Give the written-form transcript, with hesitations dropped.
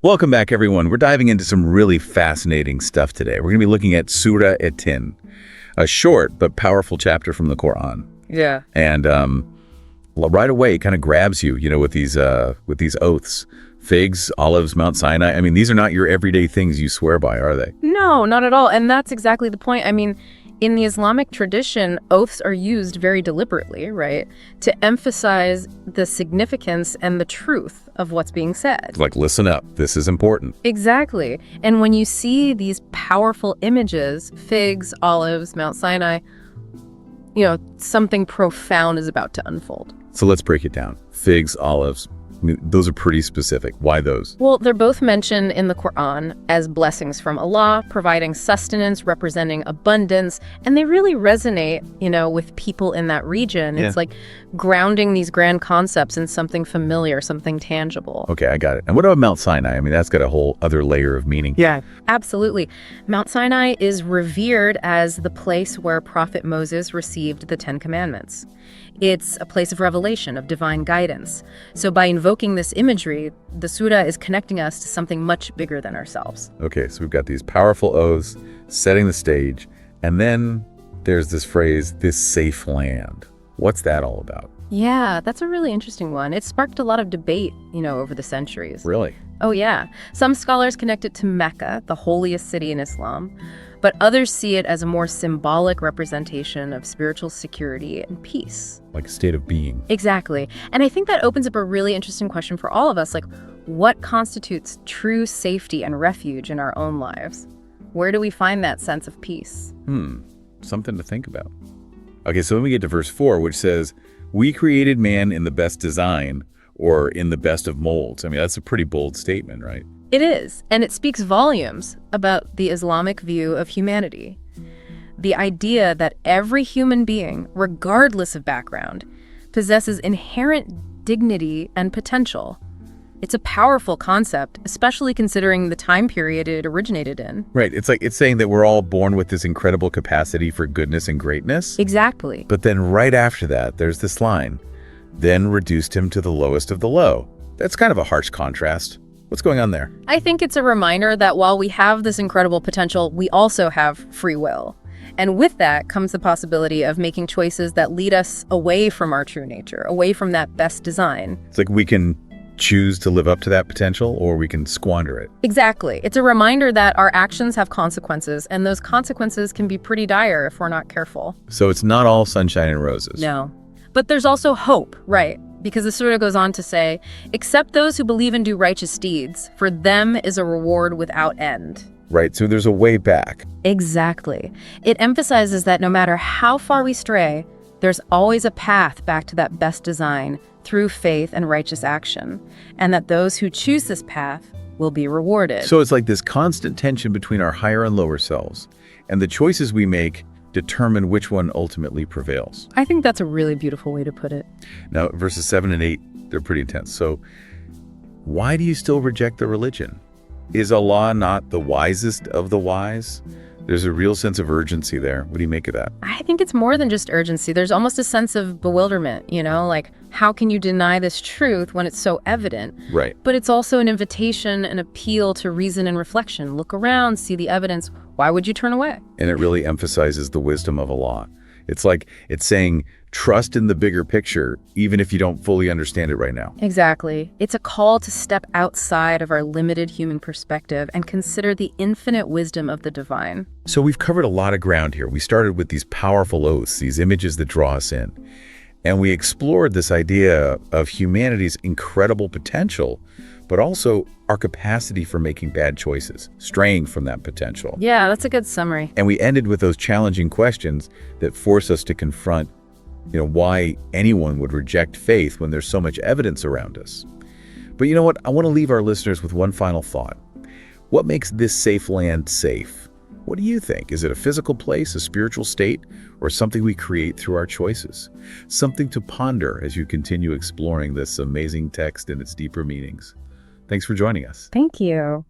Welcome back, everyone. We're diving into some really fascinating stuff today. We're going to be looking at Surah At-Tin, a short but powerful chapter from the Quran. Yeah. And right away, it kind of grabs you, with these oaths. Figs, olives, Mount Sinai. I mean, these are not your everyday things you swear by, are they? No, not at all. And that's exactly the point. I mean, in the Islamic tradition, oaths are used very deliberately, right, to emphasize the significance and the truth of what's being said. Like, listen up. This is important. Exactly. And when you see these powerful images, figs, olives, Mount Sinai, something profound is about to unfold. So let's break it down. Figs, olives. I mean, those are pretty specific. Why those? Well, they're both mentioned in the Quran as blessings from Allah, providing sustenance, representing abundance, and they really resonate, with people in that region. Yeah. It's like grounding these grand concepts in something familiar, something tangible. Okay, I got it. And what about Mount Sinai? I mean, that's got a whole other layer of meaning. Yeah, absolutely. Mount Sinai is revered as the place where Prophet Moses received the Ten Commandments. It's a place of revelation, of divine guidance. So by invoking this imagery, the surah is connecting us to something much bigger than ourselves. Okay, so we've got these powerful oaths setting the stage, and then there's this phrase, this safe land. What's that all about? Yeah, that's a really interesting one. It sparked a lot of debate, over the centuries. Really? Oh, yeah. Some scholars connect it to Mecca, the holiest city in Islam, but others see it as a more symbolic representation of spiritual security and peace. Like a state of being. Exactly. And I think that opens up a really interesting question for all of us, like, what constitutes true safety and refuge in our own lives? Where do we find that sense of peace? Something to think about. Okay, so then we get to verse 4, which says, we created man in the best design, or in the best of molds. I mean, that's a pretty bold statement, right? It is, and it speaks volumes about the Islamic view of humanity. The idea that every human being, regardless of background, possesses inherent dignity and potential. It's a powerful concept, especially considering the time period it originated in. Right, it's saying that we're all born with this incredible capacity for goodness and greatness. Exactly. But then right after that, there's this line, then reduced him to the lowest of the low. That's kind of a harsh contrast. What's going on there? I think it's a reminder that while we have this incredible potential, we also have free will. And with that comes the possibility of making choices that lead us away from our true nature, away from that best design. It's like we can choose to live up to that potential, or we can squander it. Exactly. It's a reminder that our actions have consequences, and those consequences can be pretty dire if we're not careful. So it's not all sunshine and roses. No. But there's also hope, right? Because the surah goes on to say, except those who believe and do righteous deeds, for them is a reward without end. Right, so there's a way back. Exactly. It emphasizes that no matter how far we stray, there's always a path back to that best design through faith and righteous action, and that those who choose this path will be rewarded. So it's like this constant tension between our higher and lower selves, and the choices we make determine which one ultimately prevails. I think that's a really beautiful way to put it. Now, verses 7 and 8, they're pretty intense. So why do you still reject the religion? Is Allah not the wisest of the wise? There's a real sense of urgency there. What do you make of that? I think it's more than just urgency. There's almost a sense of bewilderment, like, how can you deny this truth when it's so evident? Right. But it's also an invitation, an appeal to reason and reflection. Look around, see the evidence. Why would you turn away? And it really emphasizes the wisdom of Allah. It's like it's saying, trust in the bigger picture, even if you don't fully understand it right now. Exactly. It's a call to step outside of our limited human perspective and consider the infinite wisdom of the divine. So we've covered a lot of ground here. We started with these powerful oaths, these images that draw us in. And we explored this idea of humanity's incredible potential, but also our capacity for making bad choices, straying from that potential. Yeah, that's a good summary. And we ended with those challenging questions that force us to confront, why anyone would reject faith when there's so much evidence around us. But you know what? I want to leave our listeners with one final thought. What makes this safe land safe? What do you think? Is it a physical place, a spiritual state, or something we create through our choices? Something to ponder as you continue exploring this amazing text and its deeper meanings. Thanks for joining us. Thank you.